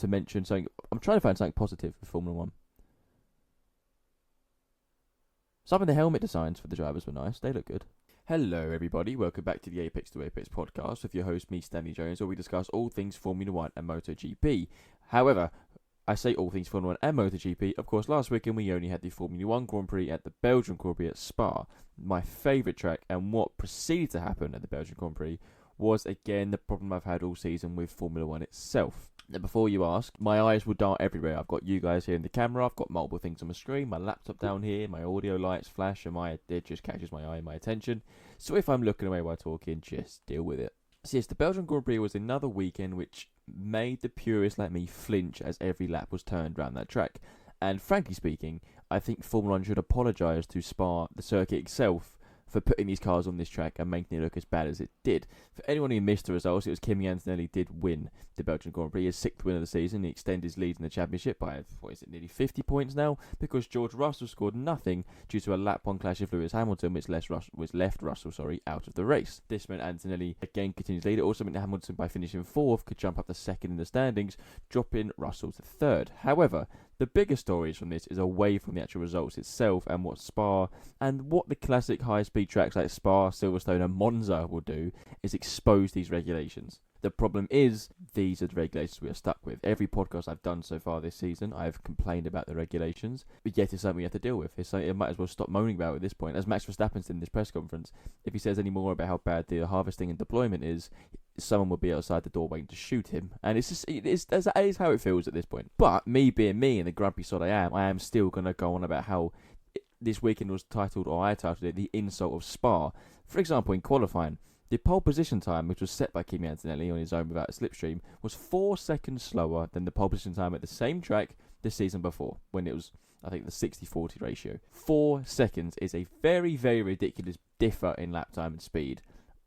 to mention something. I'm trying to find something positive with Formula 1. Some of the helmet designs for the drivers were nice. They look good. Hello, everybody. Welcome back to the Apex to Apex podcast with your host, me, Stanley Jones, where we discuss all things Formula 1 and MotoGP. However, I say all things Formula 1 and MotoGP. Of course, last weekend we only had the Formula 1 Grand Prix at the Belgian Grand Prix at Spa, my favourite track, and what proceeded to happen at the Belgian Grand Prix was, again, the problem I've had all season with Formula 1 itself. Now, before you ask, my eyes will dart everywhere. I've got you guys here in the camera, I've got multiple things on my screen, my laptop down here, my audio lights flash, and it just catches my eye and my attention. So if I'm looking away while talking, just deal with it. So yes, the Belgian Grand Prix was another weekend which made the purists like me flinch as every lap was turned around that track. And frankly speaking, I think Formula 1 should apologise to Spa, the circuit itself, for putting these cars on this track and making it look as bad as it did. For anyone who missed the results, it was Antonelli did win the Belgian Grand Prix, his 6th win of the season. He extended his lead in the championship by, nearly 50 points now, because George Russell scored nothing due to a lap 1 clash with Lewis Hamilton, which left Russell out of the race. This meant Antonelli again continues lead. It also meant Hamilton, by finishing 4th, could jump up to 2nd in the standings, dropping Russell to 3rd. However, the bigger stories from this is away from the actual results itself and what Spa and what the classic high-speed tracks like Spa, Silverstone and Monza will do is expose these regulations. The problem is, these are the regulations we are stuck with. Every podcast I've done so far this season, I've complained about the regulations, but yet it's something we have to deal with. It's something I might as well stop moaning about at this point. As Max Verstappen said in this press conference, if he says any more about how bad the harvesting and deployment is, someone will be outside the door waiting to shoot him. And that is how it feels at this point. But me being me and the grumpy sod I am still going to go on about how this weekend was titled, or I titled it, the insult of Spa. For example, in qualifying, the pole position time, which was set by Kimi Antonelli on his own without a slipstream, was 4 seconds slower than the pole position time at the same track the season before, when it was, I think, the 60-40 ratio. 4 seconds is a very, very ridiculous differ in lap time and speed.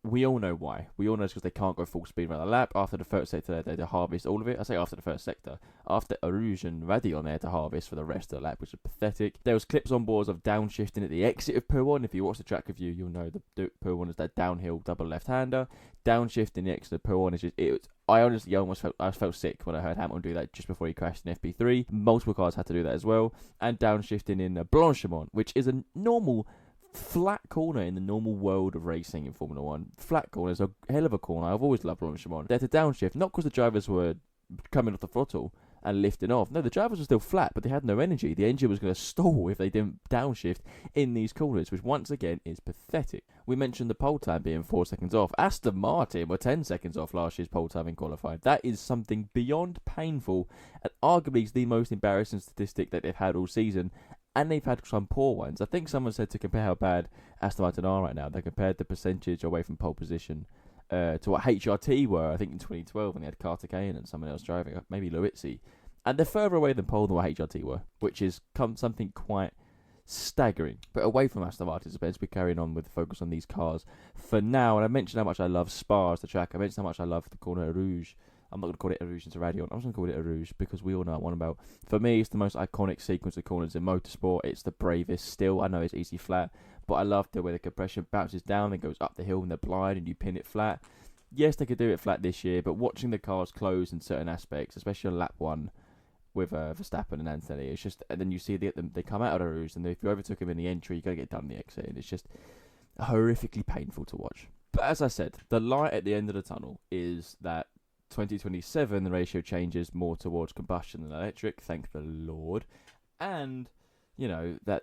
We all know why. We all know it's because they can't go full speed around the lap. After the first sector, they had to harvest all of it. I say after the first sector. After Eau Rouge and Radion, they had to harvest for the rest of the lap, which is pathetic. There was clips on boards of downshifting at the exit of Pouhon. If you watch the track review, you'll know the Pouhon is that downhill double left-hander. Downshifting the exit of Pouhon is just... I honestly I felt sick when I heard Hamilton do that just before he crashed in FP3. Multiple cars had to do that as well. And downshifting in Blanchimont, which is a normal... flat corner in the normal world of racing in Formula 1. Flat corner is a hell of a corner. I've always loved Blanchimont. They had to downshift, not because the drivers were coming off the throttle and lifting off. No, the drivers were still flat, but they had no energy. The engine was going to stall if they didn't downshift in these corners, which once again is pathetic. We mentioned the pole time being 4 seconds off. Aston Martin were 10 seconds off last year's pole time in qualifying. That is something beyond painful, and arguably is the most embarrassing statistic that they've had all season. And they've had some poor ones. I think someone said to compare how bad Aston Martin are right now, they compared the percentage away from pole position to what HRT were, I think, in 2012, when they had Hakkinen and someone else driving, maybe Luizzi. And they're further away than pole than what HRT were, which is something quite staggering. But away from Aston Martin's events, we're carrying on with the focus on these cars for now. And I mentioned how much I love Spa as the track. I mentioned how much I love the corner Eau Rouge. I'm not going to call it Eau Rouge into Radion. I'm just going to call it Eau Rouge because we all know what I'm about. For me, it's the most iconic sequence of corners in motorsport. It's the bravest still. I know it's easy flat, but I love the way the compression bounces down and goes up the hill in the blind and you pin it flat. Yes, they could do it flat this year, but watching the cars close in certain aspects, especially on lap 1 with Verstappen and Antonelli, it's just, and then you see they come out of Eau Rouge, and if you overtook him in the entry, you got to get done in the exit, and it's just horrifically painful to watch. But as I said, the light at the end of the tunnel is that 2027, the ratio changes more towards combustion than electric, thank the Lord. And, that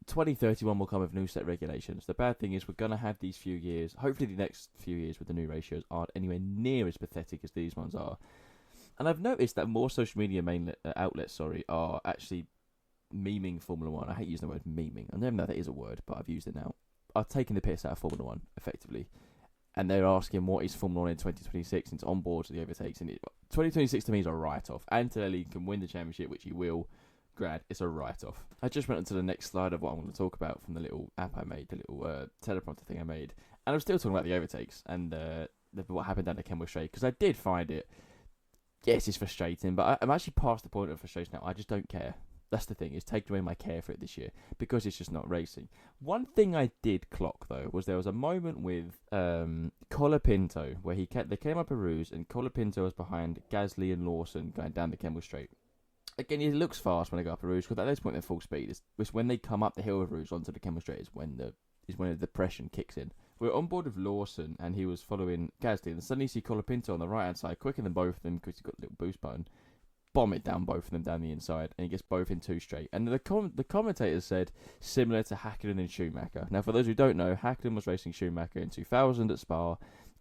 2031 will come with new set regulations. The bad thing is we're going to have these few years, hopefully the next few years with the new ratios aren't anywhere near as pathetic as these ones are. And I've noticed that more social media outlets are actually memeing Formula 1. I hate using the word memeing. I never know that is a word, but I've used it now. I've taken the piss out of Formula 1, effectively. And they're asking what is Formula 1 in 2026 and it's on board to the overtakes. And 2026 to me is a write-off. Antonelli can win the championship, which he will. Grad, it's a write-off. I just went on to the next slide of what I'm going to talk about from the little app I made, the little teleprompter thing I made. And I'm still talking about the overtakes and what happened down the Kemmel straight, because I did find it, yes, it's frustrating, but I'm actually past the point of frustration now. I just don't care. That's the thing, it's taken away my care for it this year because it's just not racing. One thing I did clock though was there was a moment with Colapinto where they came up Eau Rouge and Colapinto was behind Gasly and Lawson going down the Kemmel straight. Again, it looks fast when they go up Eau Rouge because at this point they're full speed. It's when they come up the hill of Rouge onto the Kemmel straight is when the depression kicks in. We're on board with Lawson and he was following Gasly and suddenly you see Colapinto on the right hand side quicker than both of them because he's got a little boost button. Bomb it down both of them down the inside and he gets both in 2 straight. And the commentators said similar to Hakkinen and Schumacher. Now for those who don't know, Hakkinen was racing Schumacher in 2000 at Spa,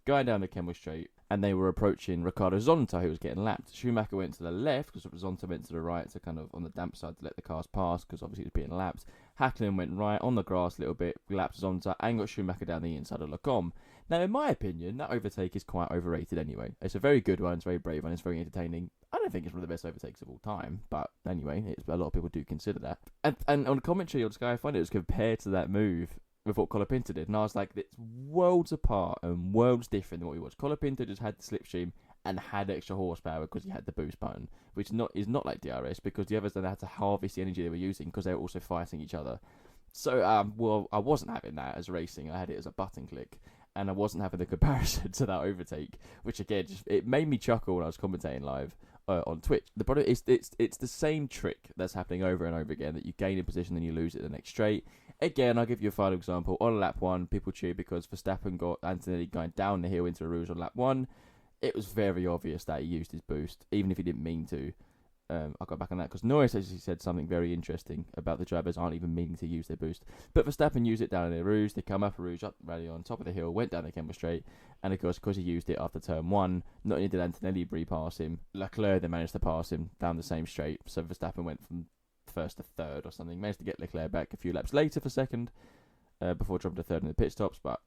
going down the Kemmel straight, and they were approaching Ricardo Zonta who was getting lapped. Schumacher went to the left because Zonta went to the right to kind of on the damp side to let the cars pass because obviously he was being lapped. Hakkinen went right on the grass a little bit, lapped Zonta and got Schumacher down the inside of Leclerc. Now in my opinion that overtake is quite overrated anyway. It's a very good one, it's very brave and it's very entertaining. I don't think it's one of the best overtakes of all time, but anyway, a lot of people do consider that. And on commentary on Sky, I find it was compared to that move with what Colapinto did, and I was like, it's worlds apart and worlds different than what we watched. Colapinto just had the slipstream and had extra horsepower because he had the boost button, which is not like DRS because the others then had to harvest the energy they were using because they were also fighting each other. So, I wasn't having that as racing. I had it as a button click. And I wasn't having the comparison to that overtake, which again, it made me chuckle when I was commentating live on Twitch. The problem is it's the same trick that's happening over and over again, that you gain a position and you lose it the next straight. Again, I'll give you a final example. On lap 1, people cheered because Verstappen got Antonelli going down the hill into Eau Rouge on lap 1. It was very obvious that he used his boost, even if he didn't mean to. I'll go back on that because Norris actually said something very interesting about the drivers aren't even meaning to use their boost. But Verstappen used it down in Eau Rouge. They come up Eau Rouge, up rally on top of the hill, went down the Kemmel straight, and of course, because he used it after turn 1, not only did Antonelli repass him, Leclerc then managed to pass him down the same straight. So Verstappen went from first to third or something. Managed to get Leclerc back a few laps later for second before dropping to third in the pit stops. But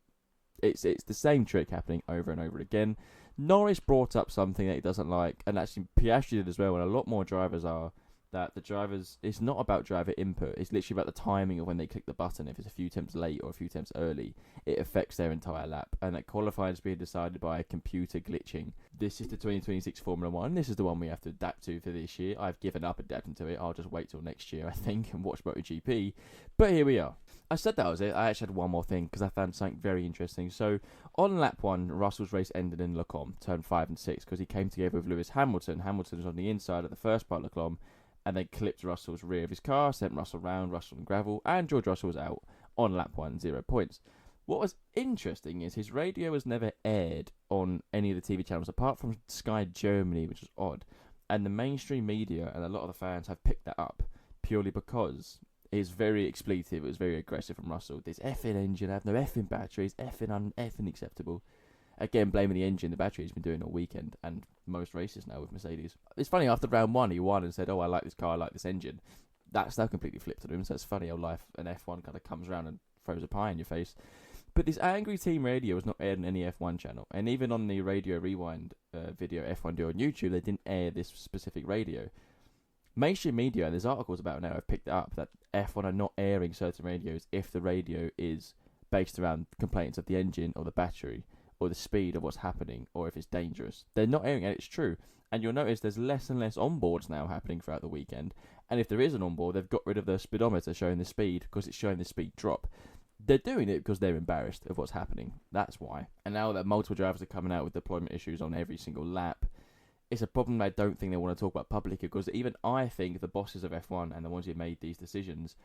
it's the same trick happening over and over again. Norris brought up something that he doesn't like, and actually Piastri did as well, and a lot more drivers are, that the drivers, it's not about driver input, it's literally about the timing of when they click the button. If it's a few temps late or a few temps early, it affects their entire lap, and that qualifying is being decided by a computer glitching. This is the 2026 Formula 1, this is the one we have to adapt to for this year. I've given up adapting to it, I'll just wait till next year I think and watch MotoGP, but here we are. I said that was it. I actually had one more thing because I found something very interesting. So on lap 1, Russell's race ended in Leclerc, turn 5 and 6, because he came together with Lewis Hamilton. Hamilton was on the inside of the first part of Leclerc, and they clipped Russell's rear of his car, sent Russell round, Russell on gravel, and George Russell was out on lap 1, 0 points. What was interesting is his radio was never aired on any of the TV channels apart from Sky Germany, which was odd. And the mainstream media and a lot of the fans have picked that up purely because it's very expletive, it was very aggressive from Russell. This effing engine, I have no effing batteries, effing acceptable. Again, blaming the engine, the battery he's been doing all weekend, and most races now with Mercedes. It's funny, after round 1, he won and said, oh, I like this car, I like this engine. That's now completely flipped on him, so it's funny how life and F1 kind of comes around and throws a pie in your face. But this angry team radio was not aired on any F1 channel, and even on the Radio Rewind video F1 do on YouTube, they didn't air this specific radio. Mainstream media, and there's articles about it now, have picked up that F1 are not airing certain radios if the radio is based around complaints of the engine or the battery or the speed of what's happening or if it's dangerous. They're not airing it, and it's true. And you'll notice there's less and less onboards now happening throughout the weekend. And if there is an onboard, they've got rid of the speedometer showing the speed because it's showing the speed drop. They're doing it because they're embarrassed of what's happening. That's why. And now that multiple drivers are coming out with deployment issues on every single lap, it's a problem I don't think they want to talk about publicly, because even I think the bosses of F1 and the ones who made these decisions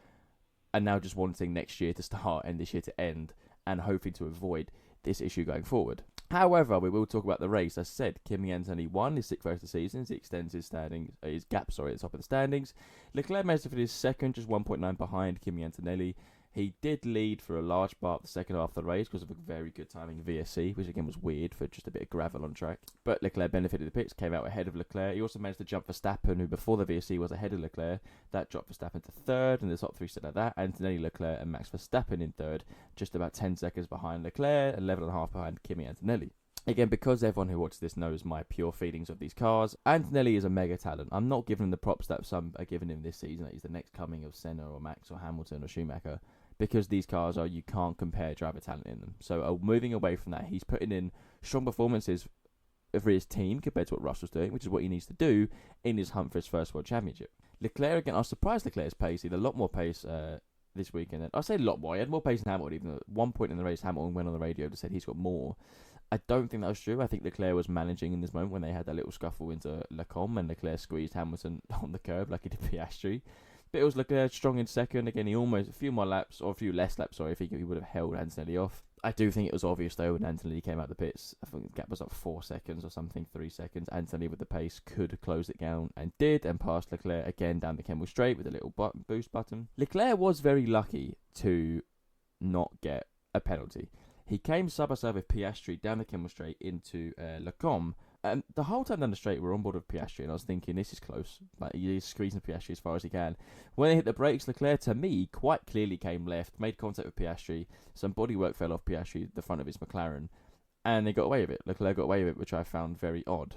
are now just wanting next year to start and this year to end and hoping to avoid this issue going forward. However, we will talk about the race. As I said, Kimi Antonelli won his 6th race of the season. He extends his gap at the top of the standings. Leclerc managed to finish second, just 1.9 behind Kimi Antonelli. He did lead for a large part of the second half of the race because of a very good timing VSC, which again was weird for just a bit of gravel on track. But Leclerc benefited the pits, came out ahead of Leclerc. He also managed to jump Verstappen, who before the VSC was ahead of Leclerc. That dropped Verstappen to third, and the top 3 stood like that. Antonelli, Leclerc, and Max Verstappen in third, just about 10 seconds behind Leclerc, 11.5 behind Kimi Antonelli. Again, because everyone who watches this knows my pure feelings of these cars, Antonelli is a mega talent. I'm not giving him the props that some are giving him this season, that he's the next coming of Senna or Max or Hamilton or Schumacher, because these cars you can't compare driver talent in them. So moving away from that, he's putting in strong performances better for his team compared to what Russell's doing, which is what he needs to do in his hunt for his first World Championship. Leclerc, again, I was surprised Leclerc's pace. He had a lot more pace this weekend. I say a lot more. He had more pace than Hamilton. Even at one point in the race, Hamilton went on the radio to say he's got more. I don't think that was true. I think Leclerc was managing in this moment when they had that little scuffle into Leclerc, and Leclerc squeezed Hamilton on the curb like he did Piastri. But it was Leclerc strong in second. Again, he almost a few less laps, I think he would have held Antonelli off. I do think it was obvious though when Antonelli came out the pits. I think the gap was up 4 seconds or something, 3 seconds. Antonelli with the pace could close it down and did, and passed Leclerc again down the Kemmel straight with a little boost button. Leclerc was very lucky to not get a penalty. He came side by side with Piastri down the Kemmel straight into Leclerc. And the whole time down the straight, we're on board with Piastri, and I was thinking, this is close. Like, he's squeezing Piastri as far as he can. When they hit the brakes, Leclerc, to me, quite clearly came left, made contact with Piastri. Some bodywork fell off Piastri, the front of his McLaren, and they got away with it. Leclerc got away with it, which I found very odd.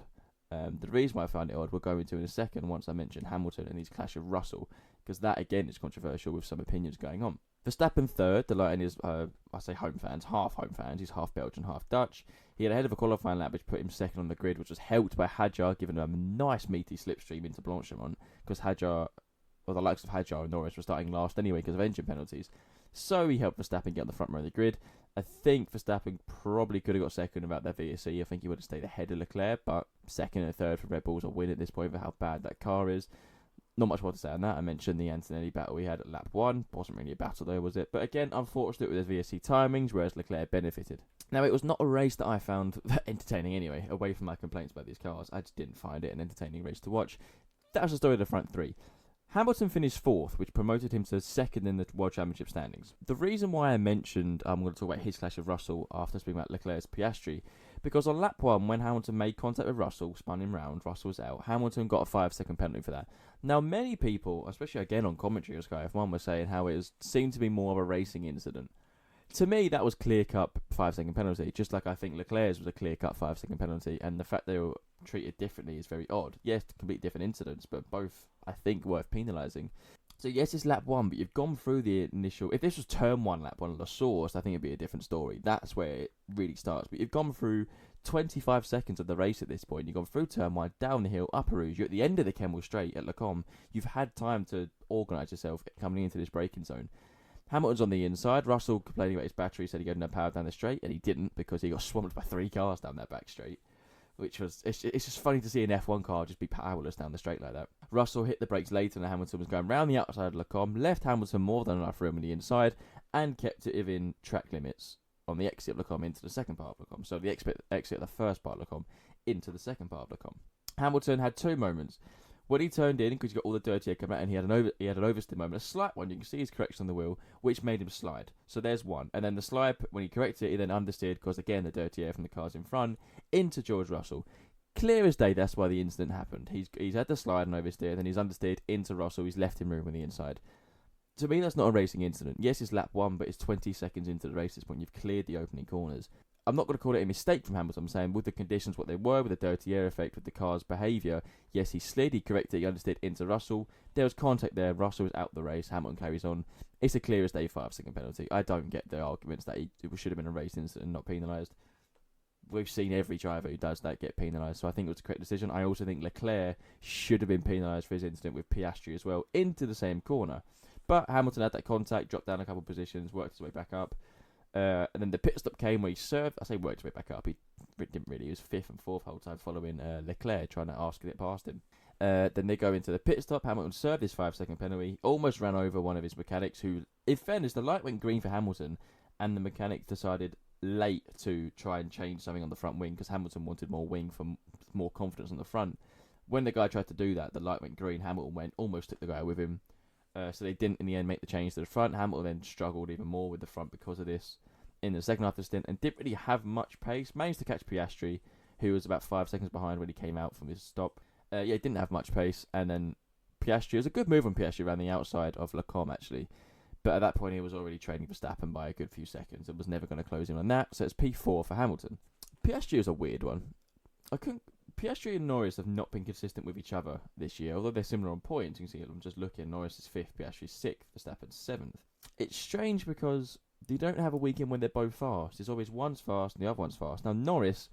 The reason why I found it odd, we'll go into in a second once I mention Hamilton and his clash with Russell, because that, again, is controversial with some opinions going on. Verstappen third, delighting his, I say home fans, half home fans. He's half Belgian, half Dutch. He had a head of a qualifying lap which put him second on the grid, which was helped by Hadjar giving him a nice meaty slipstream into Blanchimont, because Hadjar, or the likes of Hadjar and Norris were starting last anyway because of engine penalties. So he helped Verstappen get on the front row of the grid. I think Verstappen probably could have got second without that VSC. I think he would have stayed ahead of Leclerc, but second and third for Red Bull's a win at this point for how bad that car is. Not much more to say on that. I mentioned the Antonelli battle we had at lap 1. Wasn't really a battle though, was it? But again, unfortunate with his VSC timings, whereas Leclerc benefited. Now, it was not a race that I found entertaining anyway, away from my complaints about these cars. I just didn't find it an entertaining race to watch. That was the story of the front three. Hamilton finished 4th, which promoted him to second in the World Championship standings. The reason why I mentioned I'm going to talk about his clash with Russell after speaking about Leclerc's Piastri, because on lap 1, when Hamilton made contact with Russell, spun him round, Russell was out, Hamilton got a 5-second penalty for that. Now, many people, especially again on commentary on Sky F1, were saying how it seemed to be more of a racing incident. To me, that was clear-cut 5-second penalty, just like I think Leclerc's was a clear-cut 5-second penalty, and the fact they were treated differently is very odd. Yes, complete different incidents, but both, I think, worth penalising. So yes, it's lap 1, but you've gone through the initial... If this was turn 1 lap 1 of the source, I think it'd be a different story. That's where it really starts. But you've gone through 25 seconds of the race at this point. You've gone through turn 1, down the hill, up Eau Rouge. You're at the end of the Kemmel straight at Leclerc. You've had time to organise yourself coming into this braking zone. Hamilton's on the inside. Russell, complaining about his battery, said he had no power down the straight, and he didn't because he got swamped by 3 cars down that back straight. Which was, it's just funny to see an F1 car just be powerless down the straight like that. Russell hit the brakes later than Hamilton was going round the outside of Leclerc, left Hamilton more than enough room on the inside, and kept it within track limits on the exit of Leclerc into the second part of Leclerc. So the exit of the first part of Leclerc into the second part of Leclerc. Hamilton had 2 moments. When he turned in, because he got all the dirty air coming out, and he had an oversteer moment, a slight one. You can see his correction on the wheel, which made him slide. So there's one. And then the slide, when he corrected it, he then understeered, because again, the dirty air from the cars in front, into George Russell. Clear as day, that's why the incident happened. He's had the slide and oversteer, then he's understeered into Russell. He's left him room on the inside. To me, that's not a racing incident. Yes, it's lap 1, but it's 20 seconds into the race at this point. You've cleared the opening corners. I'm not going to call it a mistake from Hamilton. I'm saying with the conditions, what they were, with the dirty air effect, with the car's behaviour, yes, he slid, he corrected, he understeered into Russell. There was contact there. Russell was out the race. Hamilton carries on. It's a clear as day 5-second penalty. I don't get the arguments that it should have been a race incident and not penalised. We've seen every driver who does that get penalised, so I think it was a correct decision. I also think Leclerc should have been penalised for his incident with Piastri as well, into the same corner. But Hamilton had that contact, dropped down a couple of positions, worked his way back up. And then the pit stop came where he served. I say worked his way back up. He didn't really. He was 5th and 4th the whole time following Leclerc, trying to ask to get past him. Then they go into the pit stop. Hamilton served his 5-second penalty. Almost ran over one of his mechanics who, in fairness, the light went green for Hamilton, and the mechanic decided late to try and change something on the front wing because Hamilton wanted more wing for more confidence on the front. When the guy tried to do that, the light went green. Hamilton almost took the guy with him. So they didn't in the end make the change to the front. Hamilton then struggled even more with the front because of this in the second half of the stint and didn't really have much pace. Managed to catch Piastri, who was about 5 seconds behind when he came out from his stop. He didn't have much pace, and then Piastri, it was a good move on Piastri around the outside of Leclerc actually, but at that point he was already trailing Verstappen by a good few seconds and was never going to close in on that, so it's P4 for Hamilton. Piastri is a weird one. Piastri and Norris have not been consistent with each other this year, although they're similar on points. You can see, I'm just looking, Norris is 5th, Piastri is 6th, Verstappen 7th. It's strange because they don't have a weekend when they're both fast. It's always one's fast and the other one's fast. Now, Norris,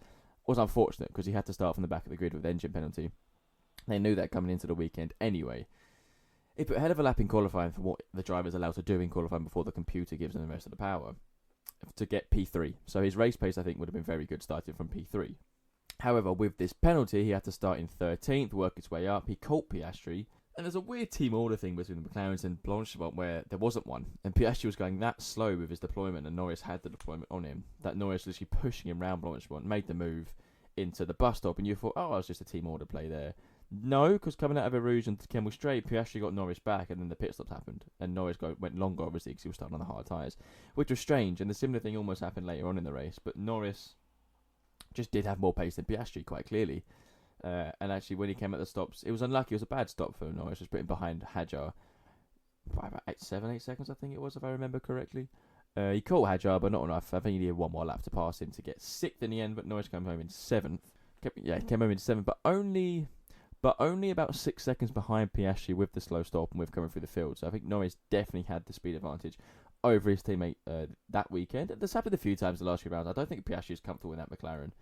was unfortunate because he had to start from the back of the grid with engine penalty. They knew that coming into the weekend anyway. He put a hell of a lap in qualifying for what the driver's allowed to do in qualifying before the computer gives them the rest of the power to get P3. So his race pace, I think, would have been very good starting from P3. However, with this penalty, he had to start in 13th, work his way up. He caught Piastri. And there's a weird team order thing between the McLarens and Blanchimont where there wasn't one. And Piastri was going that slow with his deployment, and Norris had the deployment on him, that Norris was literally pushing him round Blanchimont, made the move into the bus stop, and you thought, oh, it was just a team order play there. No, because coming out of Eau Rouge and Kemmel straight, Piastri got Norris back, and then the pit stops happened. And Norris went longer, obviously, because he was starting on the hard tyres, which was strange. And the similar thing almost happened later on in the race, but Norris just did have more pace than Piastri, quite clearly. And actually, when he came at the stops, it was unlucky. It was a bad stop for Norris. Just putting behind Hadjar by about 8 seconds, I think it was, if I remember correctly. He caught Hadjar, but not enough. I think he needed one more lap to pass him to get 6th in the end. But Norris came home in 7th. Came home in 7th, but only about 6 seconds behind Piastri with the slow stop and with coming through the field. So I think Norris definitely had the speed advantage over his teammate that weekend. This happened a few times the last few rounds. I don't think Piastri is comfortable in that McLaren.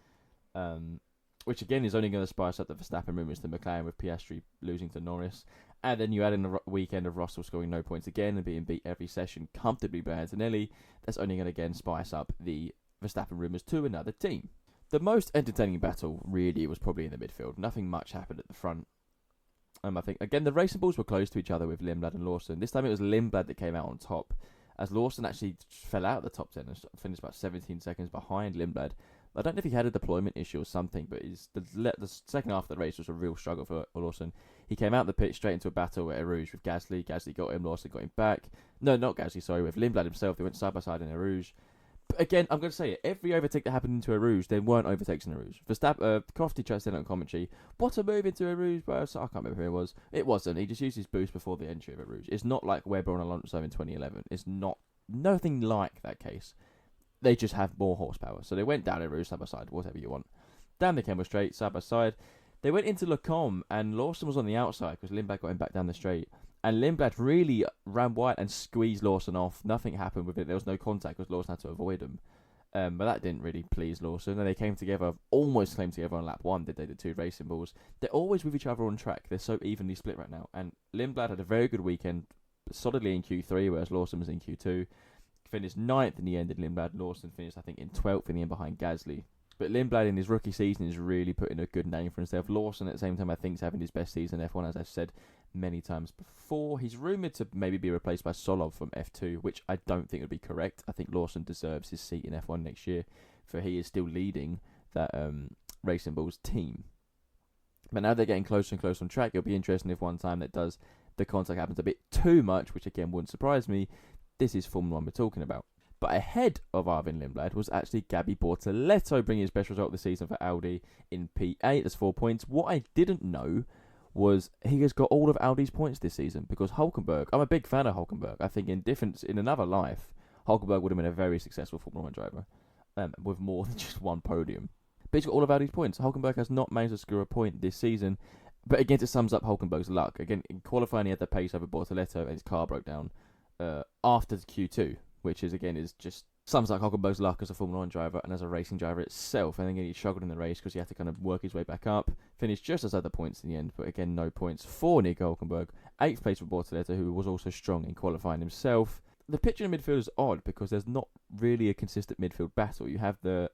Which again is only going to spice up the Verstappen rumours to McLaren with Piastri losing to Norris. And then you add in the weekend of Russell scoring no points again and being beat every session comfortably by Antonelli. That's only going to again spice up the Verstappen rumours to another team. The most entertaining battle really was probably in the midfield. Nothing much happened at the front. I think, again, the racing balls were close to each other with Lindblad and Lawson. This time it was Lindblad that came out on top, as Lawson actually fell out of the top 10 and finished about 17 seconds behind Lindblad. I don't know if he had a deployment issue or something, but the second half of the race was a real struggle for Lawson. He came out of the pit straight into a battle at Eau Rouge with Gasly. Gasly got him, Lawson got him back. No, not Gasly, sorry, with Lindblad himself. They went side by side in Eau Rouge. But again, I'm going to say it. Every overtake that happened into Eau Rouge, there weren't overtakes in Eau Rouge. Crofty tried to say it on commentary. What a move into Eau Rouge, bro. So I can't remember who it was. It wasn't. He just used his boost before the entry of Eau Rouge. It's not like Webber and Alonso in 2011. It's not. Nothing like that case. They just have more horsepower. So they went down Eau Rouge side by side, whatever you want. Down the Kemmel straight, side by side. They went into Leclerc, and Lawson was on the outside because Lindblad got him back down the straight. And Lindblad really ran wide and squeezed Lawson off. Nothing happened with it. There was no contact because Lawson had to avoid him. But that didn't really please Lawson. And they came together, almost came together on lap 1, did they, the two racing balls. They're always with each other on track. They're so evenly split right now. And Lindblad had a very good weekend, solidly in Q3, whereas Lawson was in Q2. Finished 9th in the end in Lindblad. Lawson finished, I think, in 12th in the end behind Gasly. But Lindblad in his rookie season is really putting a good name for himself. Lawson, at the same time, I think, is having his best season in F1, as I've said many times before. He's rumoured to maybe be replaced by Solov from F2, which I don't think would be correct. I think Lawson deserves his seat in F1 next year, for he is still leading that Racing Bulls team. But now they're getting closer and closer on track. It'll be interesting if one time that does the contact happens a bit too much, which again wouldn't surprise me. This is Formula 1 we're talking about. But ahead of Arvin Lindblad was actually Gabby Bortoleto bringing his best result of the season for Audi in P8. That's 4 points. What I didn't know was he has got all of Audi's points this season because Hulkenberg, I'm a big fan of Hulkenberg. I think in another life, Hulkenberg would have been a very successful Formula 1 driver with more than just one podium. But he's got all of Audi's points. Hulkenberg has not managed to score a point this season. But again, it sums up Hulkenberg's luck. Again, in qualifying, he had the pace over Bortoleto and his car broke down after Q2, which is just sums up Hulkenberg's luck as a Formula 1 driver and as a racing driver itself. I think he struggled in the race because he had to kind of work his way back up, finished just as other points in the end, but again, no points for Nico Hulkenberg. 8th place for Bortoleto, who was also strong in qualifying himself. The picture in midfield is odd because there's not really a consistent midfield battle. You have the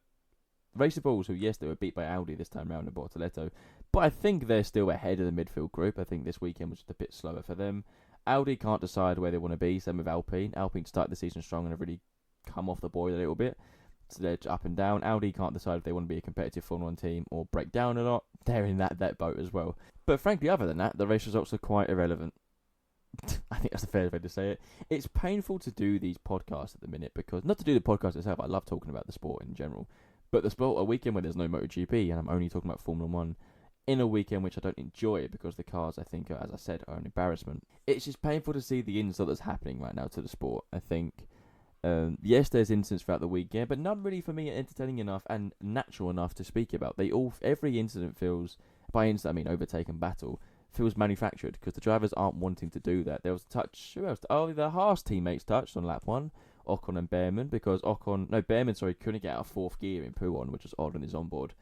Racing Bulls, who, yes, they were beat by Audi this time round in Bortoleto, but I think they're still ahead of the midfield group. I think this weekend was just a bit slower for them. Audi can't decide where they want to be. Same with Alpine. Alpine started the season strong and have really come off the boil a little bit. So they're up and down. Audi can't decide if they want to be a competitive Formula 1 team or break down a lot. They're in that boat as well. But frankly, other than that, the race results are quite irrelevant. I think that's the fair way to say it. It's painful to do these podcasts at the minute because, not to do the podcast itself, I love talking about the sport in general. But the sport, a weekend where there's no MotoGP and I'm only talking about Formula 1, in a weekend which I don't enjoy because the cars, I think, as I said, are an embarrassment. It's just painful to see the insult that's happening right now to the sport. I think, yes, there's incidents throughout the weekend, but none really for me are entertaining enough and natural enough to speak about. Every incident feels, by incident I mean overtake and battle, feels manufactured because the drivers aren't wanting to do that. There was a touch, who else? Oh, the Haas teammates touched on lap 1, Ocon and Behrman, because Behrman couldn't get out of 4th gear in Pouhon, which was odd on his onboard.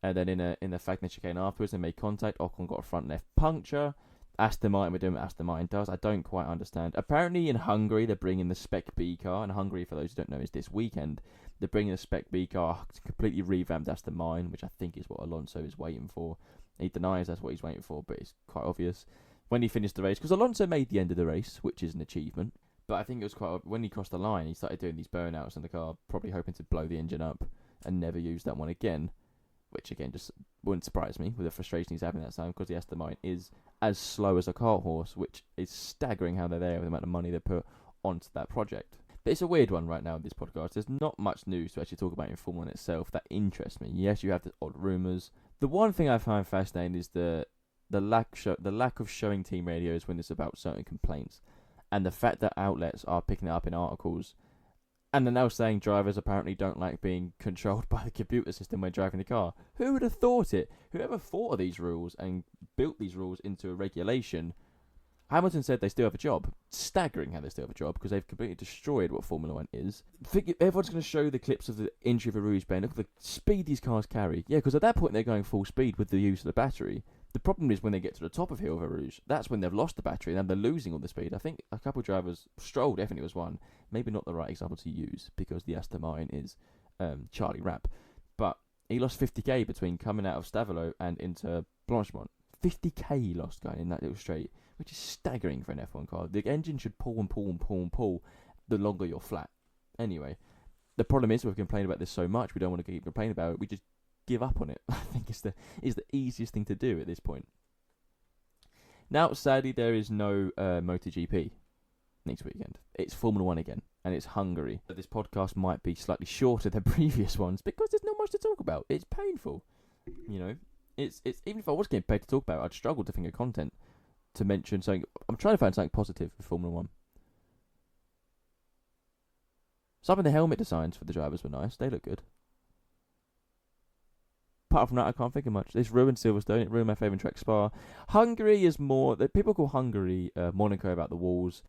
And then in the Fagner chicane afterwards, they made contact. Ocon got a front left puncture. Aston Martin were doing what Aston Martin does. I don't quite understand. Apparently in Hungary, they're bringing the Spec B car. And Hungary, for those who don't know, is this weekend. They're bringing the Spec B car, completely revamped Aston Martin, which I think is what Alonso is waiting for. He denies that's what he's waiting for, but it's quite obvious. When he finished the race, because Alonso made the end of the race, which is an achievement. But I think it was quite... When he crossed the line, he started doing these burnouts in the car, probably hoping to blow the engine up and never use that one again. Which, again, just wouldn't surprise me with the frustration he's having that time, because the Aston Martin is as slow as a cart horse, which is staggering how they're there with the amount of money they put onto that project. But it's a weird one right now in this podcast. There's not much news to actually talk about in Formula 1 itself that interests me. Yes, you have the odd rumours. The one thing I find fascinating is the lack of showing team radios when it's about certain complaints, and the fact that outlets are picking it up in articles, and they're now saying drivers apparently don't like being controlled by the computer system when driving the car. Who would have thought it? Whoever thought of these rules and built these rules into a regulation? Hamilton said they still have a job. Staggering how they still have a job, because they've completely destroyed what Formula 1 is. Everyone's going to show the clips of the injury of Eau Rouge Ben. Look at the speed these cars carry. Yeah, because at that point they're going full speed with the use of the battery. The problem is when they get to the top of Hill of Eau Rouge, that's when they've lost the battery and they're losing all the speed. I think a couple of drivers, Stroll definitely was one, maybe not the right example to use because the Aston Martin is Charlie Rapp, but he lost 50k between coming out of Stavolo and into Blanchimont. 50k he lost going in that little straight, which is staggering for an F1 car. The engine should pull and pull and pull and pull the longer you're flat. Anyway, the problem is we've complained about this so much, we don't want to keep complaining about it. We just give up on it. I think it's the easiest thing to do at this point. Now, sadly, there is no MotoGP next weekend. It's Formula 1 again, and it's Hungary. But this podcast might be slightly shorter than previous ones because there's not much to talk about. It's painful. You know, it's even if I was getting paid to talk about it, I'd struggle to think of content to mention something. I'm trying to find something positive for Formula 1. Some of the helmet designs for the drivers were nice. They look good. Apart from that, I can't think of much. It's ruined Silverstone. It ruined my favourite track, Spa. Hungary is more... People call Hungary Monaco about the walls.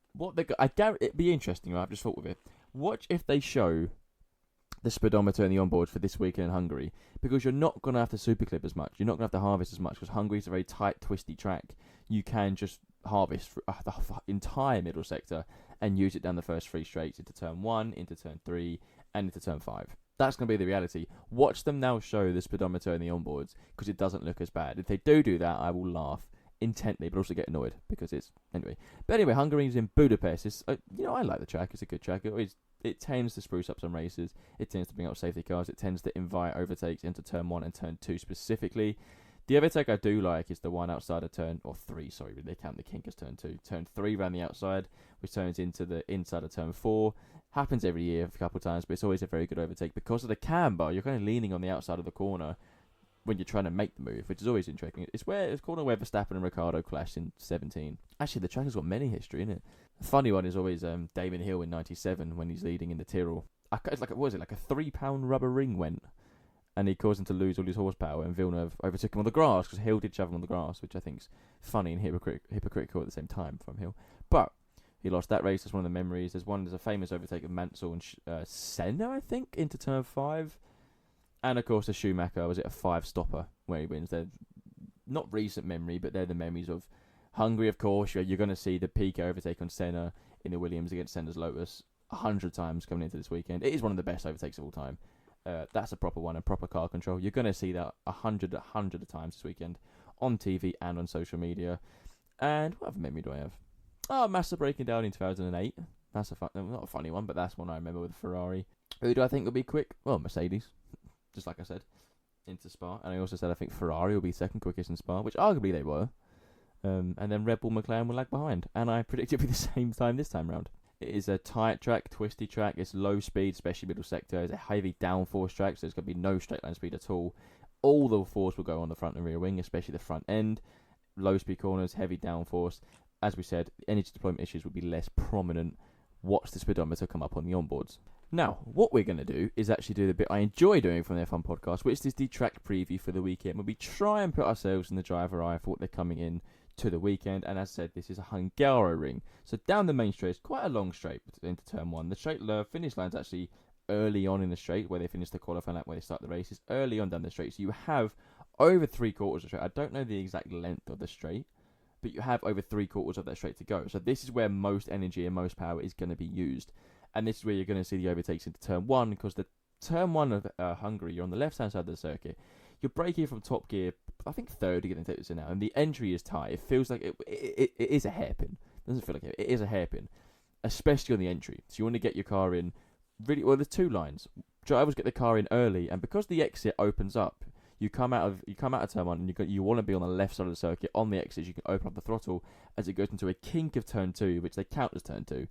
I guarantee it'd be interesting, right? I've just thought of it. Watch if they show the speedometer and the onboard for this weekend in Hungary, because you're not going to have to superclip as much. You're not going to have to harvest as much, because Hungary is a very tight, twisty track. You can just harvest the entire middle sector and use it down the first three straights into turn 1, into turn 3, and into turn 5. That's going to be the reality. Watch them now show the speedometer and the onboards, because it doesn't look as bad. If they do that, I will laugh intently, but also get annoyed, because it's... Anyway. But anyway, Hungary's in Budapest. It's, I like the track. It's a good track. It tends to spruce up some races. It tends to bring out safety cars. It tends to invite overtakes into turn 1 and turn 2 specifically. The overtake I do like is the one outside of turn... Or 3, sorry. They count the kink as turn 2. Turn 3 around the outside, which turns into the inside of turn 4. Happens every year a couple of times, but it's always a very good overtake. Because of the camber, you're kind of leaning on the outside of the corner when you're trying to make the move, which is always interesting. It's a corner where Verstappen and Ricciardo clashed in 17. Actually, the track has got many history in it. The funny one is always Damon Hill in 97 when he's leading in the Tyrrell. It's like, what was it, like a 3-pound rubber ring went, and he caused him to lose all his horsepower, and Villeneuve overtook him on the grass, because Hill did shove him on the grass, which I think is funny and hypocritical at the same time from Hill. But he lost that race. That's one of the memories. There's a famous overtake of Mansell and Senna, I think, into turn 5. And, of course, the Schumacher, was it a 5-stopper where he wins? They're not recent memory, but they're the memories of Hungary, of course. You're going to see the Piquet overtake on Senna in the Williams against Senna's Lotus 100 times coming into this weekend. It is one of the best overtakes of all time. That's a proper one, and proper car control. You're going to see that 100 of times this weekend on TV and on social media. And what other memory do I have? Oh, Massa breaking down in 2008. That's not a funny one, but that's one I remember with Ferrari. Who do I think will be quick? Well, Mercedes, just like I said, into Spa. And I also said I think Ferrari will be second quickest in Spa, which arguably they were. And then Red Bull McLaren will lag behind. And I predict it'll be the same time this time round. It is a tight track, twisty track. It's low speed, especially middle sector. It's a heavy downforce track, so there's going to be no straight line speed at all. All the force will go on the front and rear wing, especially the front end. Low speed corners, heavy downforce. As we said, energy deployment issues will be less prominent. Watch the speedometer come up on the onboards. Now, what we're going to do is actually do the bit I enjoy doing from the F1 podcast, which is the track preview for the weekend, where we try and put ourselves in the driver eye for what they're coming in to the weekend. And as I said, this is a Hungaroring. So down the main straight, it's quite a long straight into turn 1. The straight finish line's actually early on in the straight where they finish the qualifying lap, where they start the races, early on down the straight. So you have over 3/4 of the straight. I don't know the exact length of the straight, but you have over 3/4 of that straight to go. So this is where most energy and most power is going to be used. And this is where you're going to see the overtakes into turn 1, because the turn 1 of Hungary, you're on the left-hand side of the circuit. You're braking from top gear, I think third, you're going to take this in now, and the entry is tight. It feels like it is a hairpin. It doesn't feel like it is a hairpin, especially on the entry. So you want to get your car in really well. There's 2 lines. Drivers get the car in early, and because the exit opens up, you come out of turn 1, and you want to be on the left side of the circuit on the exit. So you can open up the throttle as it goes into a kink of turn 2, which they count as turn 2.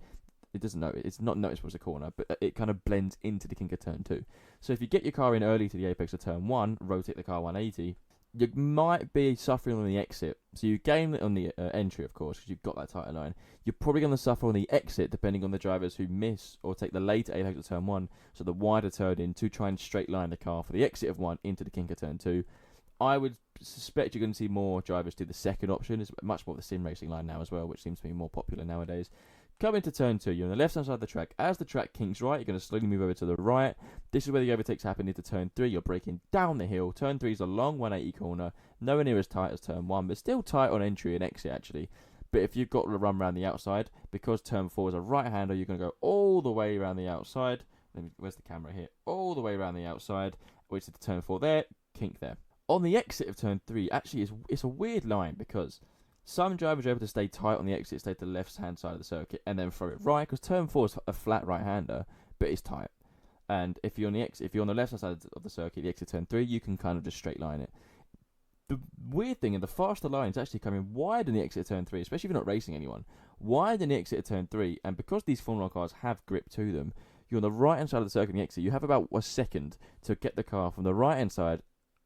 It's not noticeable as a corner, but it kind of blends into the kink of turn 2. So if you get your car in early to the apex of turn 1, rotate the car 180, you might be suffering on the exit. So you gain it on the entry, of course, because you've got that tighter line. You're probably going to suffer on the exit, depending on the drivers who miss or take the later apex of turn 1, so the wider turn in, to try and straight line the car for the exit of 1 into the kink of turn 2. I would suspect you're going to see more drivers do the second option. It's much more of the sim racing line now as well, which seems to be more popular nowadays. Come into turn 2, you're on the left-hand side of the track. As the track kinks right, you're going to slowly move over to the right. This is where the overtakes happen into turn 3. You're braking down the hill. Turn 3 is a long 180 corner, nowhere near as tight as turn 1, but still tight on entry and exit, actually. But if you've got to run around the outside, because turn 4 is a right-hander, you're going to go all the way around the outside. Where's the camera here? All the way around the outside, which is the turn 4 there, kink there. On the exit of turn 3, actually, it's a weird line, because some drivers are able to stay tight on the exit, stay to the left-hand side of the circuit, and then throw it right, because turn 4 is a flat right-hander, but it's tight. And if you're on the left-hand side of the circuit, the exit turn 3, you can kind of just straight line it. The weird thing, and the faster line is actually coming wide in the exit turn 3, especially if you're not racing anyone. Wide in the exit turn 3, and because these Formula 1 cars have grip to them, you're on the right-hand side of the circuit in the exit. You have about a second to get the car from the right-hand side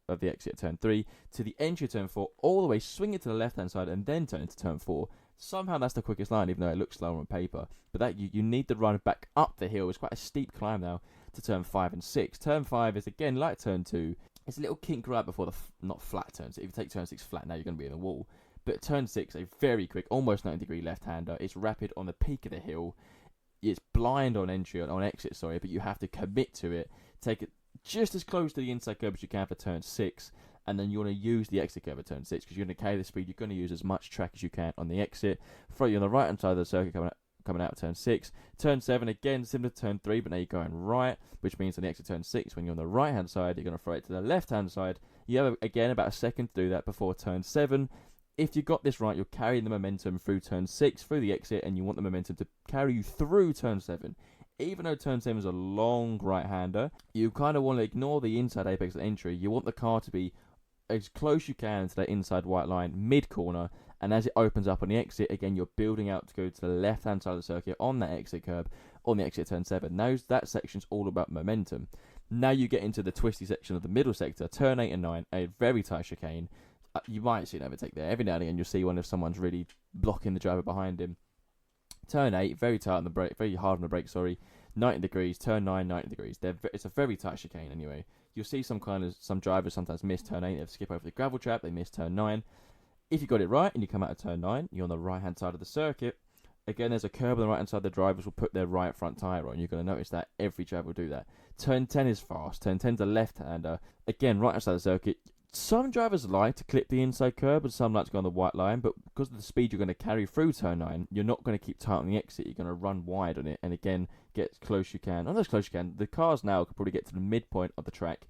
of the exit turn 3 to the entry turn 4, all the way, swing it to the left-hand side, and then turn into turn 4. Somehow that's the quickest line, even though it looks slower on paper. But that you need to run back up the hill. It's quite a steep climb now to turn 5 and 6. Turn 5 is, again, like turn 2. It's a little kink right before the not flat turn. So if you take turn 6 flat, now you're going to be in the wall. But turn 6, a very quick, almost 90-degree left-hander. It's rapid on the peak of the hill. It's blind on entry, on exit, sorry, but you have to commit to it. Take it just as close to the inside curb as you can for turn 6, and then you want to use the exit curve at turn 6, because you're going to carry the speed. You're going to use as much track as you can on the exit. Throw you on the right hand side of the circuit coming out of turn 6. Turn 7, again, similar to turn 3, but now you're going right, which means on the exit turn 6, when you're on the right hand side, you're going to throw it to the left hand side. You have, again, about a second to do that before turn 7. If you got this right, you're carrying the momentum through turn 6, through the exit, and you want the momentum to carry you through turn 7. Even though turn 7 is a long right-hander, you kind of want to ignore the inside apex of entry. You want the car to be as close you can to that inside white line, mid-corner, and as it opens up on the exit, again, you're building out to go to the left-hand side of the circuit on that exit curb, on the exit turn 7. Now, that section's all about momentum. Now you get into the twisty section of the middle sector, turn 8 and 9, a very tight chicane. You might see an overtake there. Every now and again, you'll see one if someone's really blocking the driver behind him. Turn 8, very tight on the brake, very hard on the brake, 90 degrees, turn 9, 90 degrees. It's a very tight chicane anyway. You'll see some drivers sometimes miss turn 8, they skip over the gravel trap, they miss turn 9. If you got it right and you come out of turn 9, you're on the right hand side of the circuit. Again, there's a curb on the right hand side, the drivers will put their right front tyre on. You're going to notice that every driver will do that. Turn 10 is fast, turn 10 is a left-hander. Again, right hand side of the circuit. Some drivers like to clip the inside curb and some like to go on the white line, but because of the speed you're going to carry through turn 9, you're not going to keep tight on the exit. You're going to run wide on it, and again, get as close as you can. Not as close as you can. The cars now could probably get to the midpoint of the track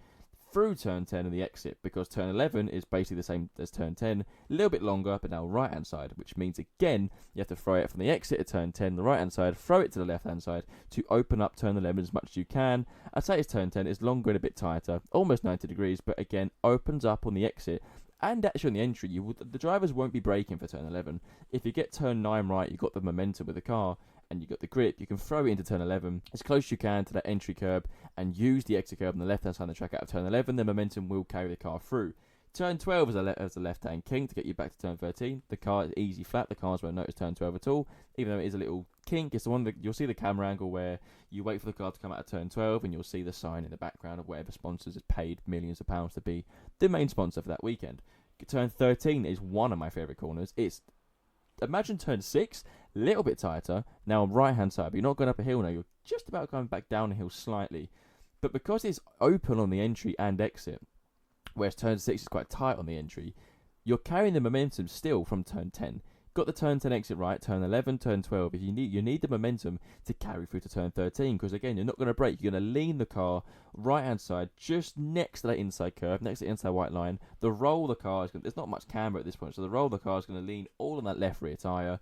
through turn 10 and the exit, because turn 11 is basically the same as turn 10, a little bit longer, but now right hand side, which means again you have to throw it from the exit at turn 10, the right hand side, throw it to the left hand side to open up turn 11 as much as you can. I'd say it's turn 10, it's longer and a bit tighter, almost 90 degrees, but again opens up on the exit. And actually on the entry, the drivers won't be braking for turn 11. If you get turn 9 right, you've got the momentum with the car, and you've got the grip, you can throw it into turn 11 as close as you can to that entry curb and use the exit curb on the left-hand side of the track out of turn 11. The momentum will carry the car through. Turn 12 is a left-hand kink to get you back to turn 13. The car is easy flat. The cars won't notice turn 12 at all, even though it is a little kink. It's the one that you'll see the camera angle where you wait for the car to come out of turn 12 and you'll see the sign in the background of whatever sponsors has paid millions of pounds to be the main sponsor for that weekend. Turn 13 is one of my favourite corners. Imagine turn 6, little bit tighter. Now on right hand side, but you're not going up a hill now. You're just about going back down a hill slightly. But because it's open on the entry and exit, whereas turn 6 is quite tight on the entry, you're carrying the momentum still from turn 10. Got the turn 10 exit right, turn 11, turn 12. If you need the momentum to carry through to turn 13, because again, you're not going to brake. You're going to lean the car right hand side, just next to that inside curve, next to the inside white line. The roll of the car is there's not much camber at this point, so the roll of the car is going to lean all on that left rear tyre.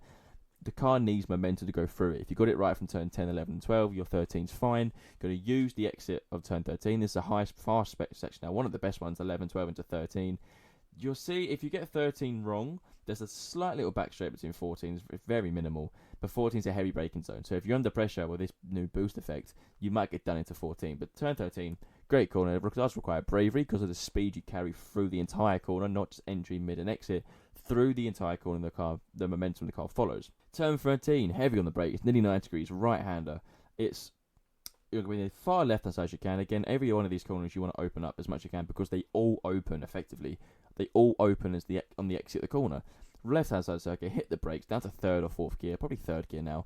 The car needs momentum to go through it. If you got it right from turn 10, 11, and 12, your 13's fine. You're going to use the exit of turn 13. This is a high, fast spec section now. One of the best ones, 11, 12, into 13. You'll see if you get 13 wrong, there's a slight little back straight between 14s, very minimal, but 14's a heavy braking zone. So if you're under pressure with this new boost effect, you might get done into 14. But turn 13, great corner. It does require bravery because of the speed you carry through the entire corner, not just entry, mid, and exit. Through the entire corner, the momentum of the car follows. Turn 13, heavy on the brake. It's nearly 90 degrees, right-hander. You're going to be as far left hand side as you can. Again, every one of these corners you want to open up as much as you can because they all open effectively. They all open on the exit of the corner. Left hand side circuit, hit the brakes down to third or fourth gear, probably third gear now.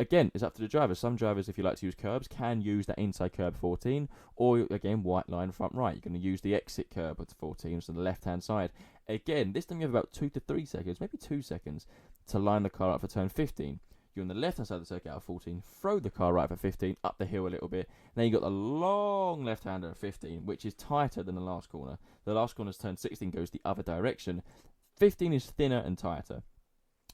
Again, it's up to the driver. Some drivers, if you like to use curbs, can use that inside curb 14, or again, white line front right. You're going to use the exit curb at 14, so the left hand side. Again, this time you have about 2 to 3 seconds, maybe 2 seconds, to line the car up for turn 15. You're on the left hand side of the circuit out of 14, throw the car right for 15, up the hill a little bit. Then you got the long left hander at 15, which is tighter than the last corner. The last corner's turn 16 goes the other direction. 15 is thinner and tighter.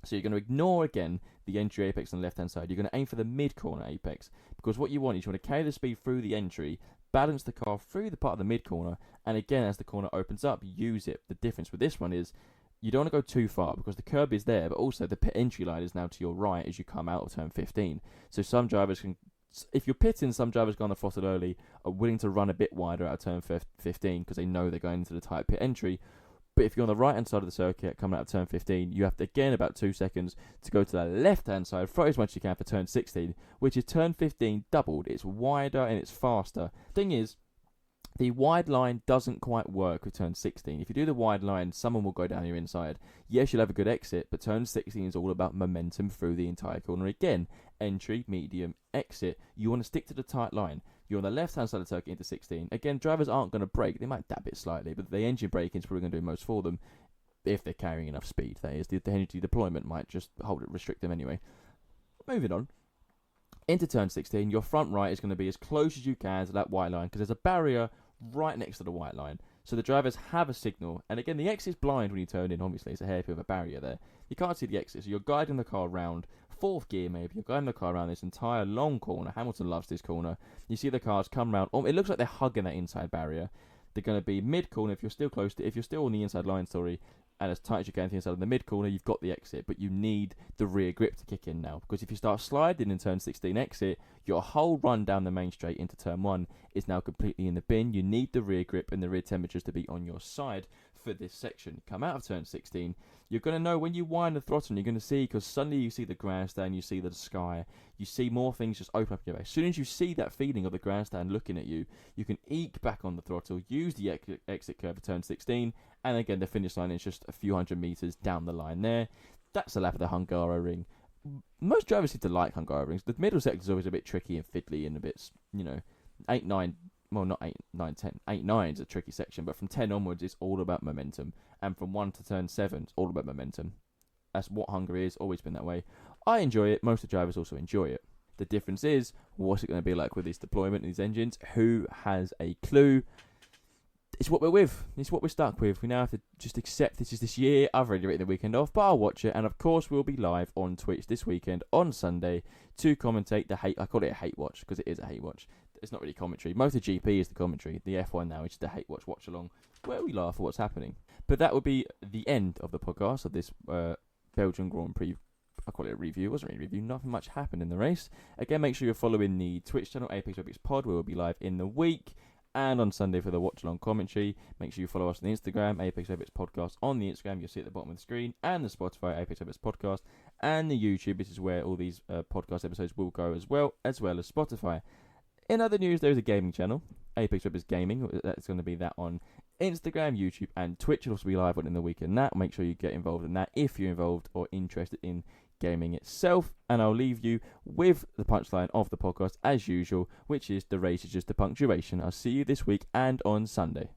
So you're going to ignore again the entry apex on the left hand side. You're going to aim for the mid corner apex, because what you want is you want to carry the speed through the entry, balance the car through the part of the mid corner, and again as the corner opens up, use it. The difference with this one is you don't want to go too far because the curb is there, but also the pit entry line is now to your right as you come out of turn 15. So some drivers can, if you're pitting, some drivers go on the throttle early, are willing to run a bit wider out of turn 15 because they know they're going into the tight pit entry. But if you're on the right hand side of the circuit coming out of turn 15, you have to, again, about 2 seconds to go to the left hand side, throw as much as you can for turn 16, which is turn 15 doubled. It's wider and it's faster. Thing is, the wide line doesn't quite work with turn 16. If you do the wide line, someone will go down your inside. Yes, you'll have a good exit, but turn 16 is all about momentum through the entire corner. Again, entry, medium, exit. You want to stick to the tight line. You're on the left-hand side of the circuit into 16. Again, drivers aren't going to brake. They might dab it slightly, but the engine braking is probably going to do most for them if they're carrying enough speed. That is, the energy deployment might just restrict them anyway. Moving on. Into turn 16, your front right is going to be as close as you can to that white line because there's a barrier right next to the white line. So the drivers have a signal. And again, the exit's blind when you turn in, obviously. It's a hairpin of a barrier there. You can't see the exit, so you're guiding the car around. Fourth gear, maybe. You're guiding the car around this entire long corner. Hamilton loves this corner. You see the cars come around. It looks like they're hugging that inside barrier. They're going to be mid-corner if you're still if you're still on the inside line, and as tight as you can to the inside of the mid-corner, you've got the exit, but you need the rear grip to kick in now, because if you start sliding in turn 16 exit, your whole run down the main straight into turn 1 is now completely in the bin. You need the rear grip and the rear temperatures to be on your side for this section. Come out of turn 16, you're going to know when you wind the throttle, you're going to see, because suddenly you see the grandstand, you see the sky, you see more things just open up in your face. As soon as you see that feeling of the grandstand looking at you, you can eke back on the throttle, use the exit curve of turn 16, and again the finish line is just a few hundred metres down the line there. That's the lap of the Hungaroring. Most drivers seem to like Hungarorings. The middle sector is always a bit tricky and fiddly and a bit, 8, 9, well, not 8, 9, 10. 8, 9 is a tricky section, but from 10 onwards, it's all about momentum. And from 1 to turn 7, it's all about momentum. That's what Hungary is, always been that way. I enjoy it. Most of the drivers also enjoy it. The difference is, what's it going to be like with this deployment and these engines? Who has a clue? It's what we're with. It's what we're stuck with. We now have to just accept this is this year. I've already written the weekend off, but I'll watch it. And of course, we'll be live on Twitch this weekend on Sunday to commentate the hate. I call it a hate watch because it is a hate watch. It's not really commentary. MotoGP is the commentary. The F1 now is just a hate watch along where we laugh at what's happening. But that would be the end of the podcast of this Belgian Grand Prix. I call it a review. It wasn't really a review. Nothing much happened in the race. Again, make sure you're following the Twitch channel, Apex Robotics Pod, where we'll be live in the week. And on Sunday for the watch-along commentary. Make sure you follow us on the Instagram, Apex Robotics Podcast on the Instagram. You'll see at the bottom of the screen. And the Spotify, Apex Robotics Podcast. And the YouTube. This is where all these podcast episodes will go as well as Spotify. In other news, there is a gaming channel, Apex Robotics Gaming. That's going to be that on Instagram, YouTube, and Twitch. It'll also be live on in the week and that. Make sure you get involved in that if you're involved or interested in gaming itself. And I'll leave you with the punchline of the podcast as usual, which is the race is just a punctuation. I'll see you this week and on Sunday.